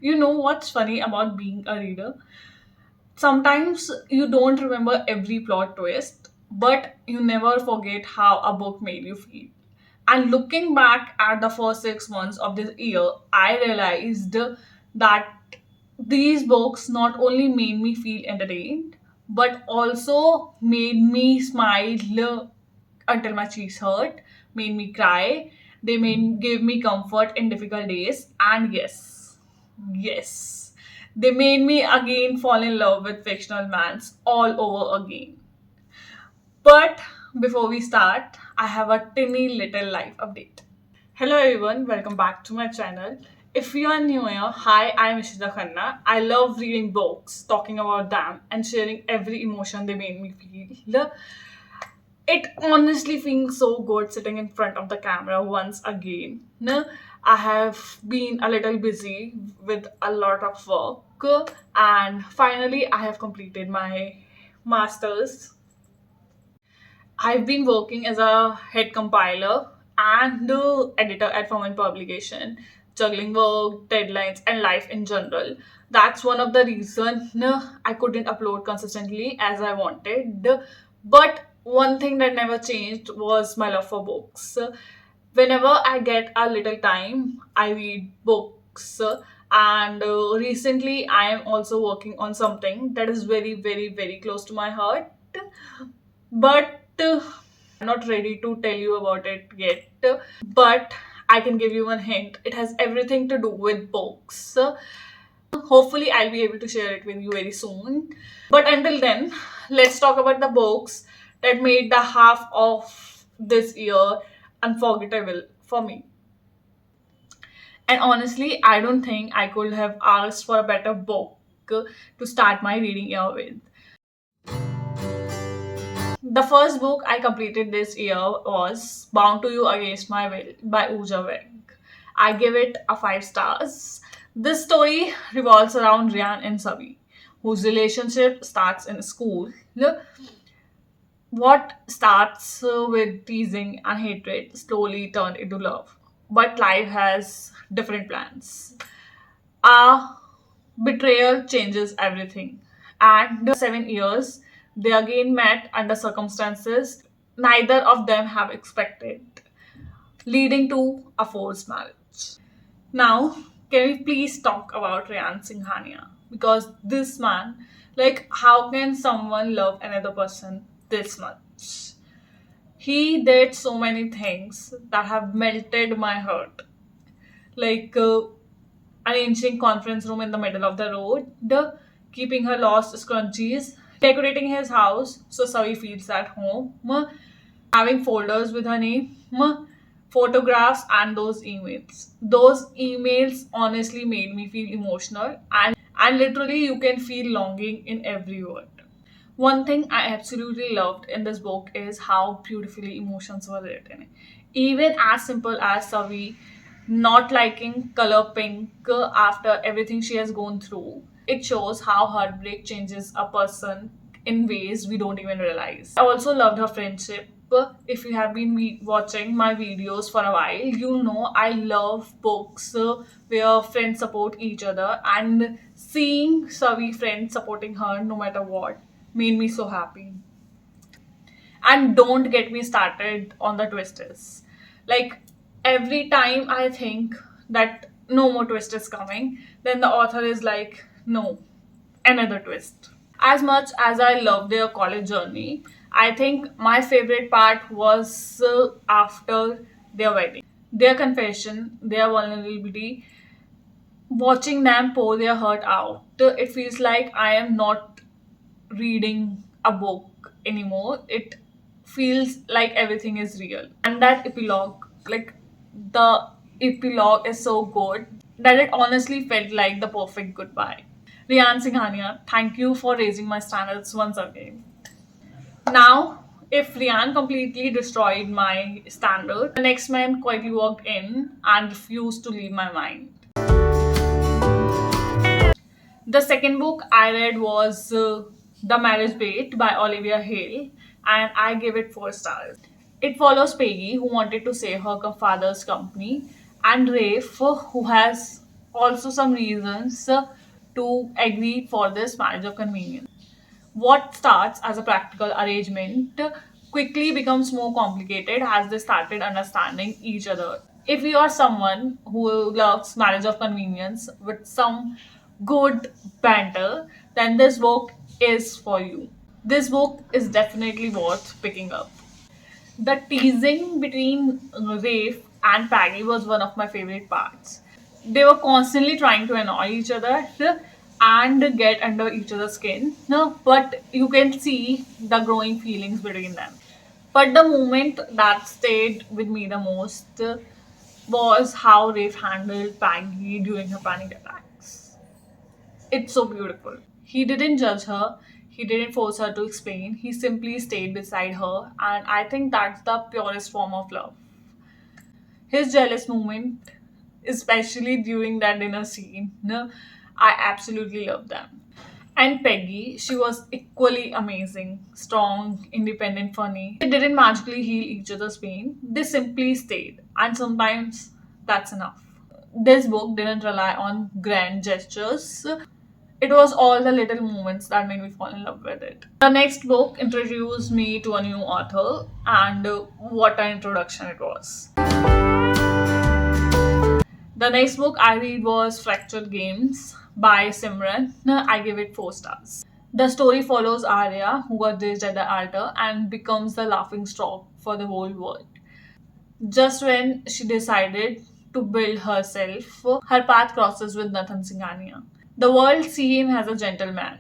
You know what's funny about being a reader? Sometimes you don't remember every plot twist, but you never forget how a book made you feel. And looking back at the first 6 months of this year, I realized that these books not only made me feel entertained, but also made me smile until my cheeks hurt, made me cry. They made gave me comfort in difficult days, and yes, they made me again fall in love with fictional mans all over again. But before we start, I have a tiny little life update. Hello everyone, welcome back to my channel. If you are new here, hi, I'm 𝐂𝐤𝐴𝐵. I love reading books, talking about them, and sharing every emotion they made me feel. It honestly feels so good sitting in front of the camera once again. I have been a little busy with a lot of work, and finally I have completed my master's. I've been working as a head compiler and editor at Firm Publication, juggling work, deadlines, and life in general. That's one of the reasons I couldn't upload consistently as I wanted. But one thing that never changed was my love for books. Whenever I get a little time, I read books. And recently, I am also working on something that is very, very, very close to my heart, but I'm not ready to tell you about it yet. But I can give you one hint. It has everything to do with books. Hopefully, I'll be able to share it with you very soon. But until then, let's talk about the books that made the half of this year unforgettable for me. And honestly, I don't think I could have asked for a better book to start my reading year with. The first book I completed this year was Bound to You Against My Will by Urja. I give it a 5 stars. This story revolves around Ryan and Savi, whose relationship starts in school. What starts with teasing and hatred slowly turned into love. But life has different plans. A betrayal changes everything. And 7 years, they again met under circumstances neither of them have expected, leading to a forced marriage. Now, can we please talk about Rayan Singhania? Because this man, like, how can someone love another person this much? He did so many things that have melted my heart. Like, arranging conference room in the middle of the road, keeping her lost scrunchies, decorating his house so Savi feels at home, having folders with her name, photographs, and those emails. Those emails honestly made me feel emotional, and literally you can feel longing in every word. One thing I absolutely loved in this book is how beautifully emotions were written. Even as simple as Savi not liking color pink after everything she has gone through, it shows how heartbreak changes a person in ways we don't even realize. I also loved her friendship. If you have been watching my videos for a while, you know I love books where friends support each other, and seeing Savi friends supporting her no matter what made me so happy. And don't get me started on the twists. Like, every time I think that no more twist is coming, then the author is like, no, another twist. As much as I love their college journey, I think my favorite part was after their wedding. Their confession, their vulnerability, watching them pour their heart out. It feels like I am not reading a book anymore. It feels like everything is real. And that epilogue, like, the epilogue is so good that it honestly felt like the perfect goodbye. Riyan Singhania, thank you for raising my standards once again. Now, if Riyan completely destroyed my standard, the next man quietly walked in and refused to leave my mind. The second book I read was The Marriage Bait by Olivia Hayle, and I gave it 4 stars. It follows Peggy, who wanted to save her father's company, and Rafe, who has also some reasons to agree for this marriage of convenience. What starts as a practical arrangement quickly becomes more complicated as they started understanding each other. If you are someone who loves marriage of convenience with some good banter, then this book is for you. This book is definitely worth picking up. The teasing between Rafe and Peggy was one of my favorite parts. They were constantly trying to annoy each other and get under each other's skin, no, but you can see the growing feelings between them. But the moment that stayed with me the most was how Rafe handled Peggy during her panic attacks. It's so beautiful. He didn't judge her, he didn't force her to explain, he simply stayed beside her, and I think that's the purest form of love. His jealous moment, especially during that dinner scene, no, I absolutely love them. And Peggy, she was equally amazing, strong, independent, funny. They didn't magically heal each other's pain, they simply stayed, and sometimes that's enough. This book didn't rely on grand gestures. It was all the little moments that made me fall in love with it. The next book introduced me to a new author, and what an introduction it was. The next book I read was Fractured Games by Simran. I give it 4 stars. The story follows Arya, who got judged at the altar and becomes the laughing stock for the whole world. Just when she decided to build herself, her path crosses with Nathan Singhania. The world sees him as a gentleman,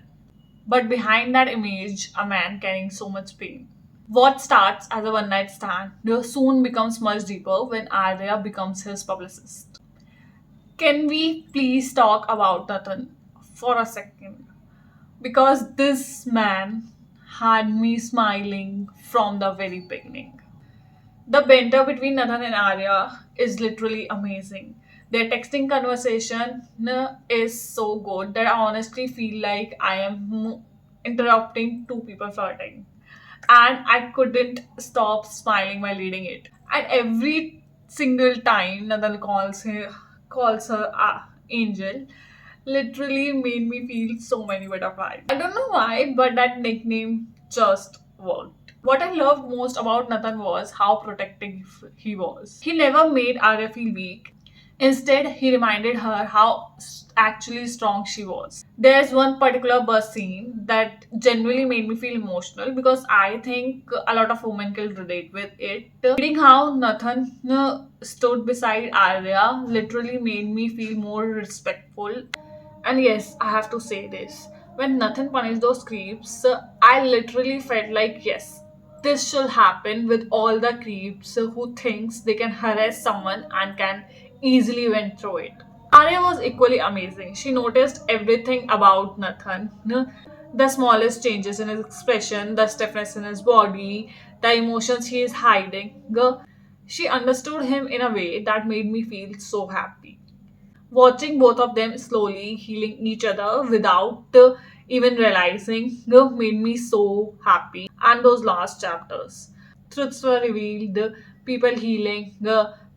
but behind that image, a man carrying so much pain. What starts as a one night stand soon becomes much deeper when Arya becomes his publicist. Can we please talk about Nathan for a second? Because this man had me smiling from the very beginning. The banter between Nathan and Arya is literally amazing. Their texting conversation is so good that I honestly feel like I am interrupting two people flirting. And I couldn't stop smiling while reading it. And every single time Nathan calls her Angel, literally made me feel so many butterflies. I don't know why, but that nickname just worked. What I loved most about Nathan was how protective he was. He never made Arya feel weak. Instead, he reminded her how actually strong she was. There's one particular bus scene that genuinely made me feel emotional because I think a lot of women can relate with it. Reading how Nathan stood beside Arya literally made me feel more respectful. And yes, I have to say this. When Nathan punished those creeps, I literally felt like yes, this should happen with all the creeps who thinks they can harass someone and can easily went through it. Arya was equally amazing. She noticed everything about Nathan. The smallest changes in his expression, the stiffness in his body, the emotions he is hiding. She understood him in a way that made me feel so happy. Watching both of them slowly healing each other without even realizing made me so happy. And those last chapters. Truths were revealed, people healing,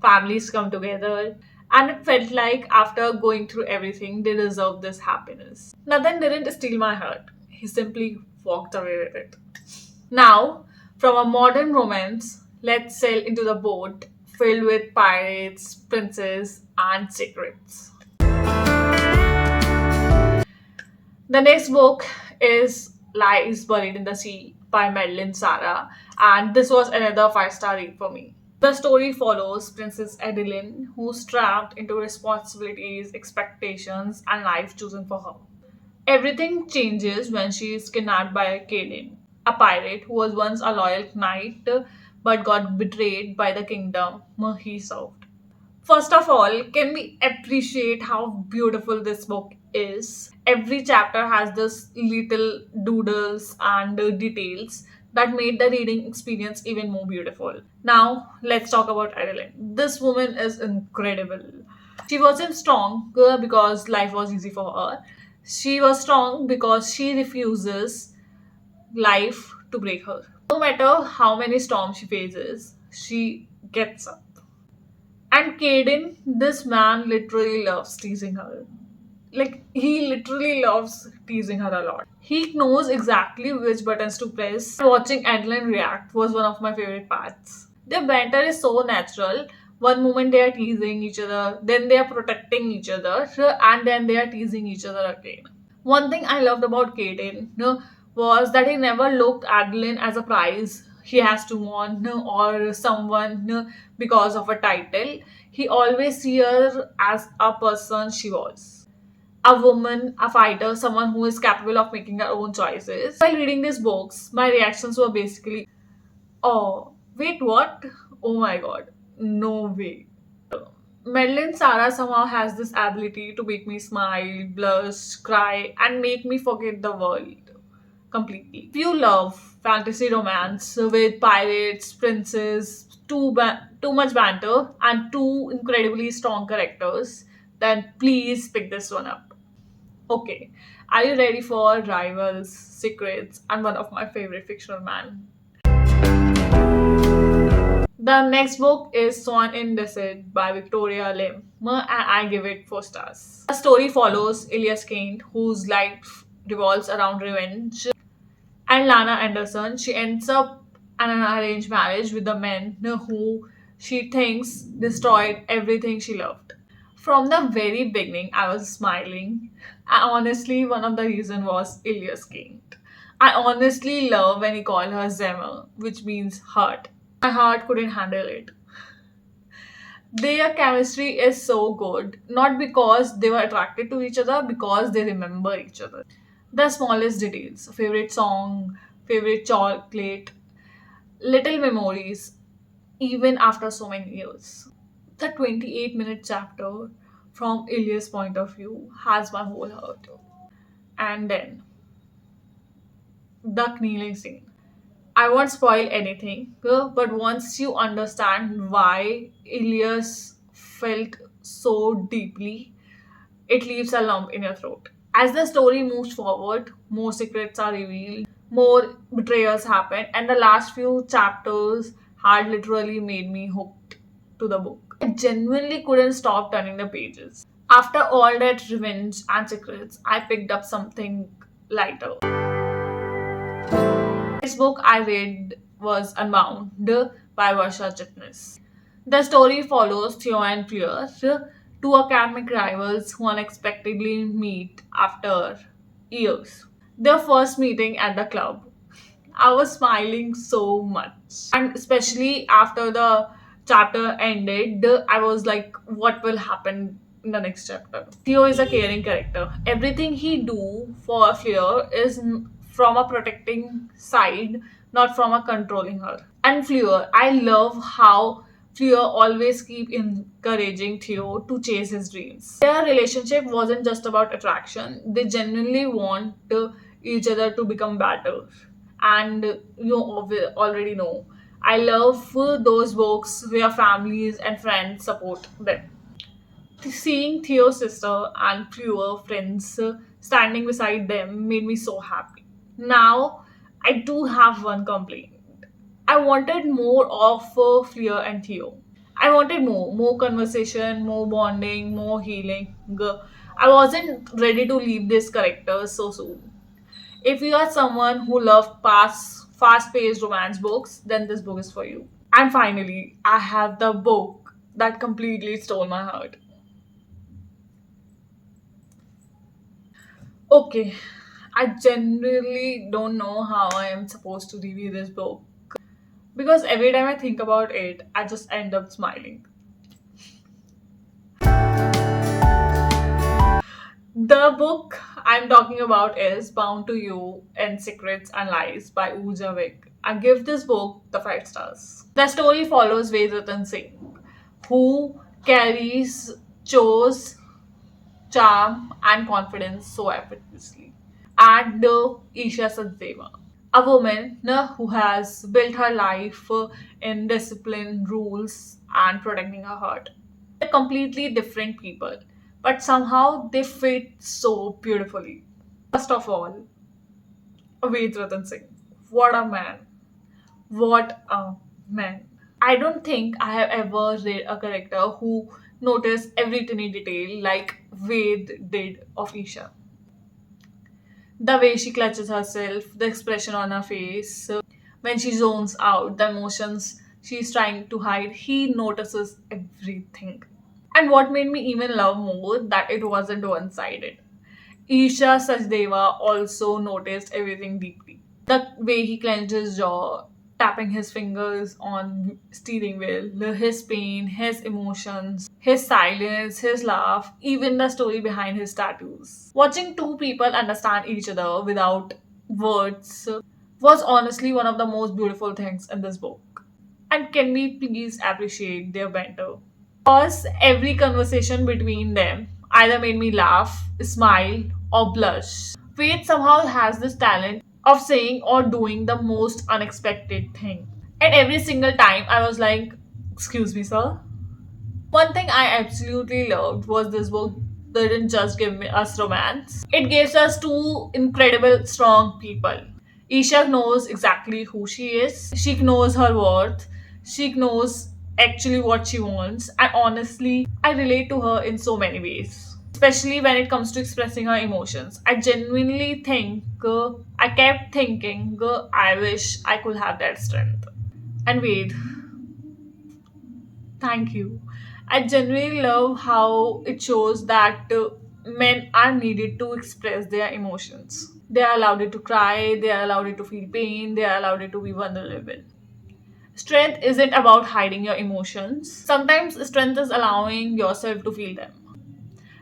families come together. And it felt like after going through everything, they deserved this happiness. Nathan didn't steal my heart, he simply walked away with it. Now, from a modern romance, let's sail into the boat filled with pirates, princes, and secrets. The next book is Lies Buried in the Sea by Madleen Sarah, and this was another 5-star read for me. The story follows Princess Adeline, who's trapped into responsibilities, expectations, and life chosen for her. Everything changes when she is kidnapped by 𝐂𝐦𝐚𝐢𝐥, a pirate who was once a loyal knight but got betrayed by the kingdom he served. First of all, can we appreciate how beautiful this book is? Every chapter has this little doodles and details that made the reading experience even more beautiful. Now, let's talk about Adeline. This woman is incredible. She wasn't strong because life was easy for her. She was strong because she refuses life to break her. No matter how many storms she faces, she gets up. And Caden, this man literally loves teasing her. Like, he literally loves teasing her a lot. He knows exactly which buttons to press. Watching Adeline react was one of my favorite parts. Their banter is so natural. One moment they are teasing each other, then they are protecting each other, and then they are teasing each other again. One thing I loved about Kaden was that he never looked Adeline as a prize he has to win or someone because of a title. He always see her as a person she was. A woman, a fighter, someone who is capable of making her own choices. While reading these books, my reactions were basically, oh, wait, what? Oh my god, no way. Madleen Sara somehow has this ability to make me smile, blush, cry, and make me forget the world completely. If you love fantasy romance with pirates, princes, too much banter, and two incredibly strong characters, then please pick this one up. Okay, are you ready for rivals, secrets, and one of my favorite fictional man? The next book is Swan in Deceit by Victoria Lim, and I give it 4 stars. The story follows 𝐂𝐤𝐭𝐡, whose life revolves around revenge, and Lana Anderson. She ends up in an arranged marriage with the man who she thinks destroyed everything she loved. From the very beginning, I was smiling. And honestly, one of the reasons was 𝐂𝐤𝐭𝐡. I honestly love when he called her Zemmer, which means heart. My heart couldn't handle it. Their chemistry is so good, not because they were attracted to each other, because they remember each other. The smallest details, favorite song, favorite chocolate, little memories, even after so many years. The 28-minute chapter from 𝐂𝐤𝐭𝐡's point of view has my whole heart. And then the kneeling scene. I won't spoil anything, but once you understand why Ilias felt so deeply, it leaves a lump in your throat. As the story moves forward, more secrets are revealed, more betrayals happen, and the last few chapters had literally made me hooked to the book. I genuinely couldn't stop turning the pages. After all that revenge and secrets, I picked up something lighter. This book I read was Unbound by Varsha Chitnis. The story follows Theo and Fleur, two academic rivals who unexpectedly meet after years. Their first meeting at the club. I was smiling so much. And especially after the chapter ended, I was like, what will happen in the next chapter? Theo is a caring character. Everything he do for Fleur is from a protecting side, not from a controlling her. And Fleur, I love how Fleur always keep encouraging Theo to chase his dreams. Their relationship wasn't just about attraction. They genuinely want each other to become better. And already know. I love those books where families and friends support them. Seeing Theo's sister and fewer friends standing beside them made me so happy. Now, I do have one complaint. I wanted more of Fleur and Theo. I wanted more conversation, more bonding, more healing. I wasn't ready to leave this character so soon. If you are someone who loves fast-paced romance books, then this book is for you. And finally, I have the book that completely stole my heart. Okay, I genuinely don't know how I am supposed to review this book because every time I think about it, I just end up smiling. The book I'm talking about is Bound to You in Secrets and Lies by 𝐂𝐤𝐴. I give this book the 5 stars. The story follows 𝐤𝐤𝐴 Singh, who carries Cho's charm and confidence so effortlessly, and Isha Satseva, a woman who has built her life in discipline, rules, and protecting her heart. They're completely different people, but somehow they fit so beautifully. First of all, 𝐤𝐤𝐴 Singh. What a man. What a man. I don't think I have ever read a character who noticed every tiny detail like Ved did of Isha. The way she clutches herself, the expression on her face, when she zones out, the emotions she's trying to hide, he notices everything. And what made me even love more that it wasn't one sided. Isha Sachdeva also noticed everything deeply. The way he clenched his jaw, tapping his fingers on steering wheel, his pain, his emotions, his silence, his laugh, even the story behind his tattoos. Watching two people understand each other without words was honestly one of the most beautiful things in this book. And can we please appreciate their banter? Because every conversation between them either made me laugh, smile, or blush. Faith somehow has this talent of saying or doing the most unexpected thing. And every single time I was like, "Excuse me, sir." One thing I absolutely loved was this book didn't just give me us romance. It gives us two incredible, strong people. Isha knows exactly who she is. She knows her worth. She knows actually what she wants. And honestly, I relate to her in so many ways. Especially when it comes to expressing her emotions. I genuinely think, I kept thinking, I wish I could have that strength. And wait, thank you. I genuinely love how it shows that men are needed to express their emotions. They are allowed to cry, they are allowed to feel pain, they are allowed to be vulnerable. Strength isn't about hiding your emotions. Sometimes strength is allowing yourself to feel them.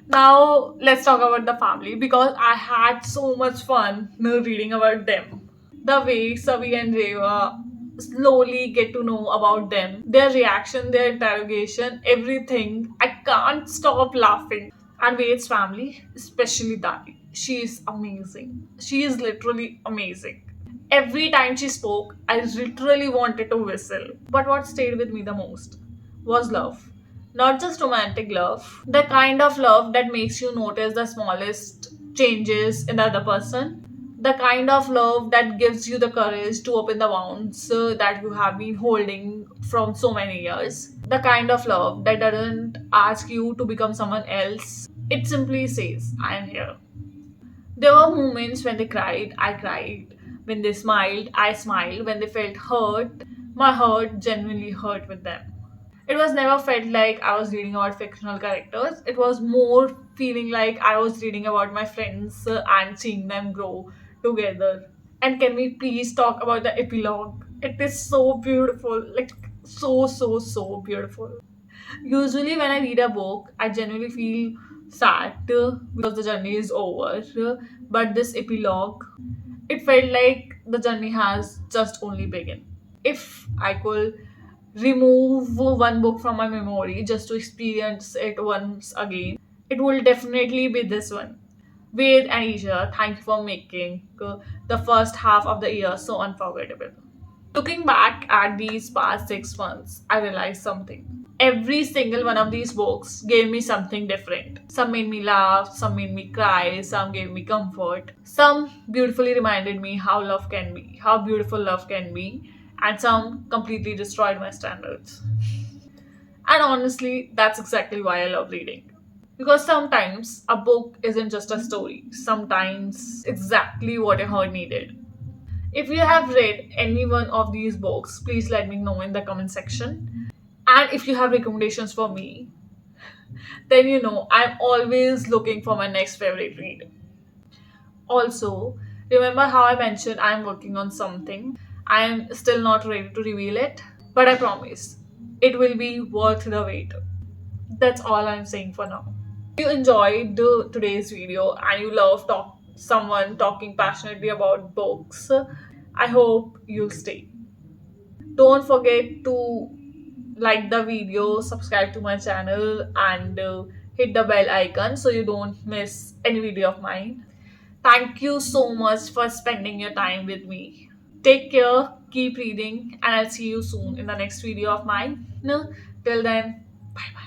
Now, let's talk about the family because I had so much fun reading about them. The way Savi and Reva slowly get to know about them, their reaction, their interrogation, everything. I can't stop laughing. And Ved's family, especially Dadi, she is amazing. She is literally amazing. Every time she spoke, I literally wanted to whistle. But what stayed with me the most was love. Not just romantic love, the kind of love that makes you notice the smallest changes in the other person, the kind of love that gives you the courage to open the wounds that you have been holding from so many years, the kind of love that doesn't ask you to become someone else, it simply says, I am here. There were moments when they cried, I cried. When they smiled, I smiled. When they felt hurt, my heart genuinely hurt with them. It was never felt like I was reading about fictional characters. It was more feeling like I was reading about my friends and seeing them grow together. And can we please talk about the epilogue? It is so beautiful. Like, so beautiful. Usually, when I read a book, I genuinely feel sad because the journey is over. But this epilogue, it felt like the journey has just only begun. If I could remove one book from my memory just to experience it once again, it will definitely be this one. Ved and Isha, thank you for making the first half of the year so unforgettable. Looking back at these past 6 months, I realized something. Every single one of these books gave me something different. Some made me laugh, some made me cry, some gave me comfort. Some beautifully reminded me how love can be, how beautiful love can be, and some completely destroyed my standards. And honestly, that's exactly why I love reading. Because sometimes a book isn't just a story, sometimes exactly what your heart needed. If you have read any one of these books, please let me know in the comment section. And if you have recommendations for me, then you know I'm always looking for my next favorite read. Also, remember how I mentioned I'm working on something? I'm still not ready to reveal it, but I promise it will be worth the wait. That's all I'm saying for now. If you enjoyed today's video and you love someone talking passionately about books, I hope you'll stay. Don't forget to like the video, subscribe to my channel, and hit the bell icon so you don't miss any video of mine. Thank you so much for spending your time with me. Take care, keep reading, and I'll see you soon in the next video of mine. Till then, bye bye.